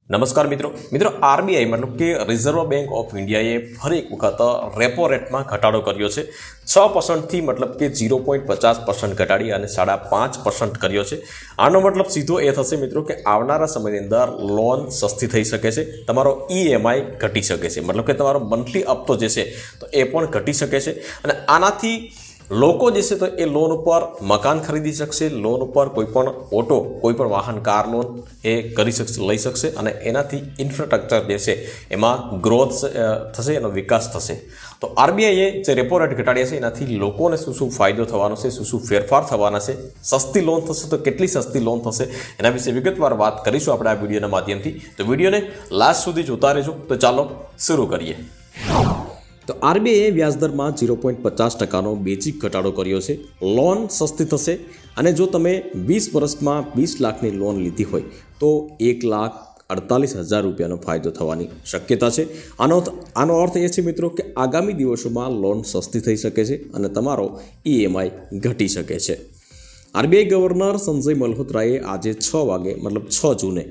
નમસ્કાર મિત્રો આરબીઆઈ મતલબ કે રિઝર્વ બેંક ઓફ ઇન્ડિયાએ ફરી એક વખત રેપો રેટમાં ઘટાડો કર્યો છે 6%થી મતલબ કે 0.50% ઘટાડી અને 5.5% કર્યો છે. આનો મતલબ સીધો એ થશે મિત્રો કે આવનારા સમયની અંદર લોન સસ્તી થઈ શકે છે, તમારો ઈએમઆઈ ઘટી શકે છે, મતલબ કે તમારો મંથલી હપ્તો જે છે તો એ પણ ઘટી શકે છે અને આનાથી લોકો જે છે તો એ લોન ઉપર મકાન ખરીદી શકશે, લોન ઉપર કોઈપણ ઓટો, કોઈપણ વાહન, કાર લોન એ કરી શકશે, લઈ શકશે અને એનાથી ઇન્ફ્રાસ્ટ્રક્ચર જે છે એમાં ગ્રોથ થશે, એનો વિકાસ થશે. તો આરબીઆઈએ જે રેપો રેટ ઘટાડ્યા છે એનાથી લોકોને શું ફાયદો થવાનો છે, શું ફેરફાર થવાના છે, સસ્તી લોન થશે તો કેટલી સસ્તી લોન થશે, એના વિશે વિગતવાર વાત કરીશું આપણે આ વિડીયોના માધ્યમથી. તો વિડીયોને લાસ્ટ સુધી જોતા રહેજો. તો ચાલો શરૂ કરીએ. તો આરબીઆઈએ વ્યાજદરમાં 0.50%નો બેઝિક ઘટાડો કર્યો છે. લોન સસ્તી થશે અને જો તમે 20 વર્ષમાં 20 લાખની લોન લીધી હોય તો 1,48,000 રૂપિયાનો ફાયદો થવાની શક્યતા છે. આનો અર્થ એ છે મિત્રો કે આગામી દિવસોમાં લોન સસ્તી થઈ શકે છે અને તમારો ઈએમઆઈ ઘટી શકે છે. આરબીઆઈ ગવર્નર સંજય મલ્હોત્રાએ આજે 6 વાગે મતલબ 6 જૂને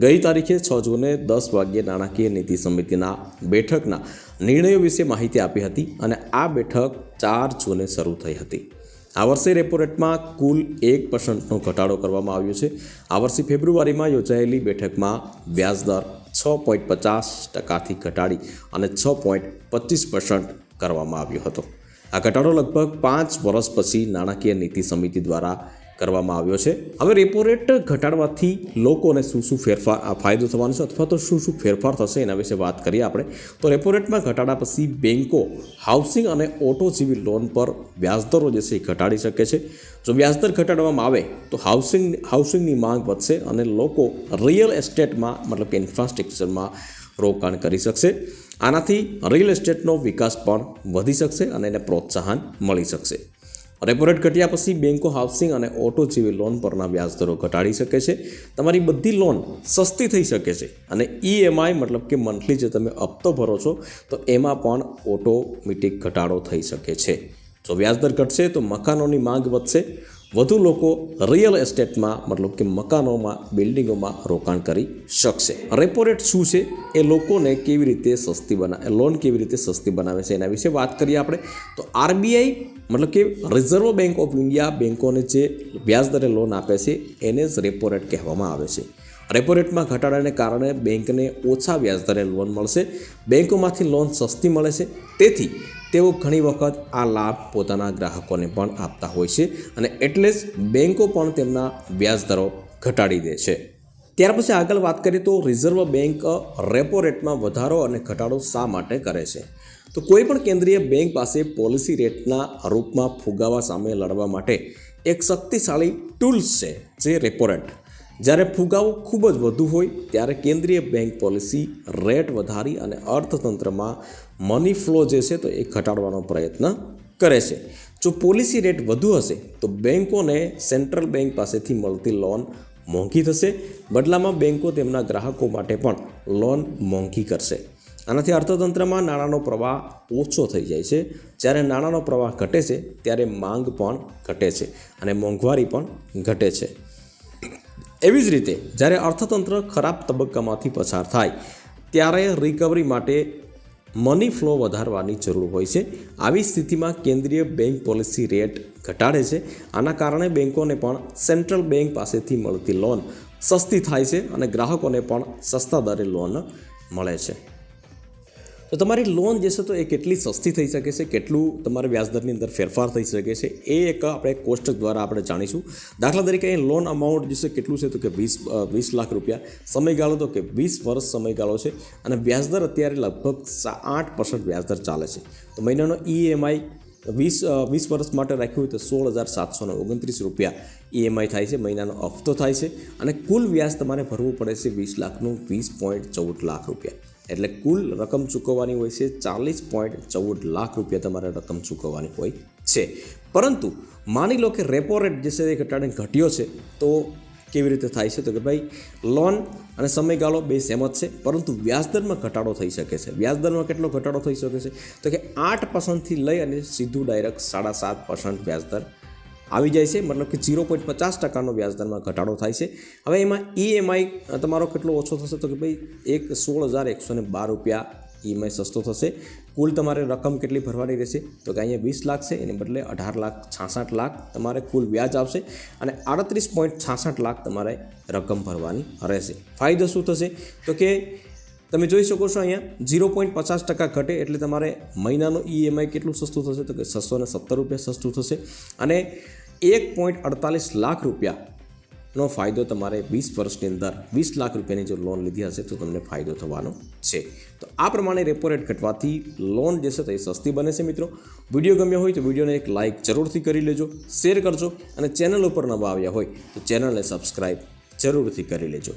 ગઈ તારીખે 6 જૂને 10 વાગ્યે નાણાકીય નીતિ સમિતિના બેઠકના નિર્ણયો વિશે માહિતી આપી હતી અને આ બેઠક 4 જૂને શરૂ થઈ હતી. આ વર્ષે રેપો રેટમાં કુલ 1%નો ઘટાડો કરવામાં આવ્યો છે. આ વર્ષે ફેબ્રુઆરીમાં યોજાયેલી બેઠકમાં વ્યાજદર 6.50%થી ઘટાડી અને 6.25% કરવામાં આવ્યો હતો. આ ઘટાડો લગભગ 5 વર્ષ પછી નાણાકીય નીતિ સમિતિ દ્વારા કરવામાં આવ્યો છે. હવે રેપો રેટ ઘટાડવાથી લોકોને શું ફાયદો થવાનો છે અથવા તો શું ફેરફાર થશે એના વિશે વાત કરીએ આપણે. તો રેપો રેટમાં ઘટાડા પછી બેન્કો હાઉસિંગ અને ઓટો જેવી લોન પર વ્યાજદરો જે છે એ ઘટાડી શકે છે. જો વ્યાજદર ઘટાડવામાં આવે તો હાઉસિંગની માંગ વધશે અને લોકો રિયલ એસ્ટેટમાં મતલબ કે ઇન્ફ્રાસ્ટ્રક્ચરમાં રોકાણ કરી શકશે. આનાથી રિયલ એસ્ટેટનો વિકાસ પણ વધી શકશે અને એને પ્રોત્સાહન મળી શકશે. રેપો રેટ ઘટ્યા પછી બેન્કો હાઉસિંગ અને ઓટો જેવી લોન પરના વ્યાજદરો ઘટાડી શકે છે. તમારી બધી લોન સસ્તી થઈ શકે છે અને ઈએમઆઈ મતલબ કે મંથલી જે તમે હપ્તો ભરો છો તો એમાં પણ ઓટોમેટિક ઘટાડો થઈ શકે છે. જો વ્યાજદર ઘટશે તો મકાનોની માંગ વધશે, વધુ લોકો રિયલ એસ્ટેટમાં મતલબ કે મકાનોમાં, બિલ્ડિંગોમાં રોકાણ કરી શકશે. રેપો રેટ શું છે, એ લોકોને કેવી રીતે લોન કેવી રીતે સસ્તી બનાવે છે એના વિશે વાત કરીએ આપણે. તો આરબીઆઈ મતલબ કે રિઝર્વ બેંક ઓફ ઇન્ડિયા બેંકોને જે વ્યાજદરે લોન આપે છે એને જ રેપો રેટ કહેવામાં આવે છે. રેપો રેટમાં ઘટાડાને કારણે બેંકને ઓછા વ્યાજદરે લોન મળશે, બેંકોમાંથી લોન સસ્તી મળે છે, તેથી તેઓ ઘણી વખત આ લાભ પોતાના ગ્રાહકોને પણ આપતા હોય છે અને એટલે જ બેન્કો પણ તેમના વ્યાજદરો ઘટાડી દે છે. ત્યાર પછી આગળ વાત કરીએ તો રિઝર્વ બેંક રેપો રેટમાં વધારો અને ઘટાડો શા માટે કરે છે. તો કોઈ પણ કેન્દ્રીય બેંક પાસે પોલિસી રેટના રૂપમાં ફુગાવા સામે લડવા માટે એક શક્તિશાળી ટૂલ્સ છે જે રેપો રેટ. જ્યારે ફુગાવો ખૂબ જ વધુ હોય ત્યારે કેન્દ્રીય બેંક પોલિસી રેટ વધારી અને અર્થતંત્રમાં મની ફ્લો જે છે તો એ ઘટાડવાનો પ્રયત્ન કરે છે. જો પોલિસી રેટ વધુ હશે તો બેંકોને સેન્ટ્રલ બેંક પાસેથી મળતી લોન મોંઘી થશે, બદલામાં બેંકો તેમના ગ્રાહકો માટે પણ લોન મોંઘી કરશે. આનાથી અર્થતંત્રમાં નાણાંનો પ્રવાહ ઓછો થઈ જાય છે. જ્યારે નાણાંનો પ્રવાહ ઘટે છે ત્યારે માંગ પણ ઘટે છે અને મોંઘવારી પણ ઘટે છે. એવી જ રીતે જ્યારે અર્થતંત્ર ખરાબ તબક્કામાંથી પસાર થાય ત્યારે રિકવરી માટે મની ફ્લો વધારવાની જરૂર હોય છે. આવી સ્થિતિમાં કેન્દ્રીય બેંક પોલિસી રેટ ઘટાડે છે. આના કારણે બેંકોને પણ સેન્ટ્રલ બેંક પાસેથી મળતી લોન સસ્તી થાય છે અને ગ્રાહકોને પણ સસ્તા દરે લોન મળે છે. તો તમારી લોન જે છે તો એ કેટલી સસ્તી થઈ શકે છે, કેટલું તમારા વ્યાજદરની અંદર ફેરફાર થઈ શકે છે એ એક આપણે કોષ્ટક દ્વારા આપણે જાણીશું. દાખલા તરીકે અહીં લોન અમાઉન્ટ જે છે કેટલું છે તો કે 20 લાખ રૂપિયા, સમયગાળો તો કે 20 વર્ષ સમયગાળો છે અને વ્યાજદર અત્યારે લગભગ 8% વ્યાજદર ચાલે છે. તો મહિનાનો ઈએમઆઈ 20 વર્ષ માટે રાખ્યું હોય તો 16,729 રૂપિયા ઈએમઆઈ થાય છે, મહિનાનો હપ્તો થાય છે અને કુલ વ્યાજ તમારે ભરવું પડે છે 20 લાખનું 20.14 લાખ રૂપિયા. એટલે કુલ રકમ ચૂકવવાની હોય છે 40.14 લાખ રૂપિયા તમારે રકમ ચૂકવવાની હોય છે. પરંતુ માની લો કે રેપો રેટ જે છે એ ઘટ્યો છે તો કેવી રીતે થાય છે તો કે ભાઈ લોન અને સમયગાળો બે સેમ જ છે, પરંતુ વ્યાજદરમાં ઘટાડો થઈ શકે છે. વ્યાજદરમાં કેટલો ઘટાડો થઈ શકે છે તો કે 8%થી લઈ અને સીધું ડાયરેક્ટ 7.5% વ્યાજદર આવી જાય છે, મતલબ કે 0.50% વ્યાજદરમાં ઘટાડો થાય છે. હવે એમાં EMI તમારો કેટલો ઓછો થશે તો કે ભાઈ 16,112 રૂપિયા EMI સસ્તો થશે. કુલ તમારે રકમ કેટલી ભરવાની રહેશે તો કે અહીંયા 20 લાખ છે, એને બદલે 18,66 લાખ તમારે કુલ વ્યાજ આવશે અને 38.66 લાખ તમારે રકમ ભરવાની રહેશે. ફાયદો શું થશે તો કે તમે જોઈ શકો છો અહીંયા 0.50% ઘટે એટલે તમારે મહિનાનો EMI કેટલું સસ્તું થશે તો કે 617 રૂપિયા સસ્તું થશે અને 1.48 લાખ રૂપિયાનો ફાયદો તમારે 20 વર્ષની અંદર 20 લાખ રૂપિયાની જો લોન લીધી હશે તો તમને ફાયદો થવાનો છે. તો આ પ્રમાણે રેપો રેટ ઘટવાથી લોન જે છે તે સસ્તી બને છે. મિત્રો વિડીયો ગમ્યો હોય તો વિડીયોને એક લાઇક જરૂરથી કરી લેજો, શેર કરજો અને ચેનલ ઉપર નવા આવ્યા હોય તો ચેનલને સબસ્ક્રાઈબ જરૂરથી કરી લેજો.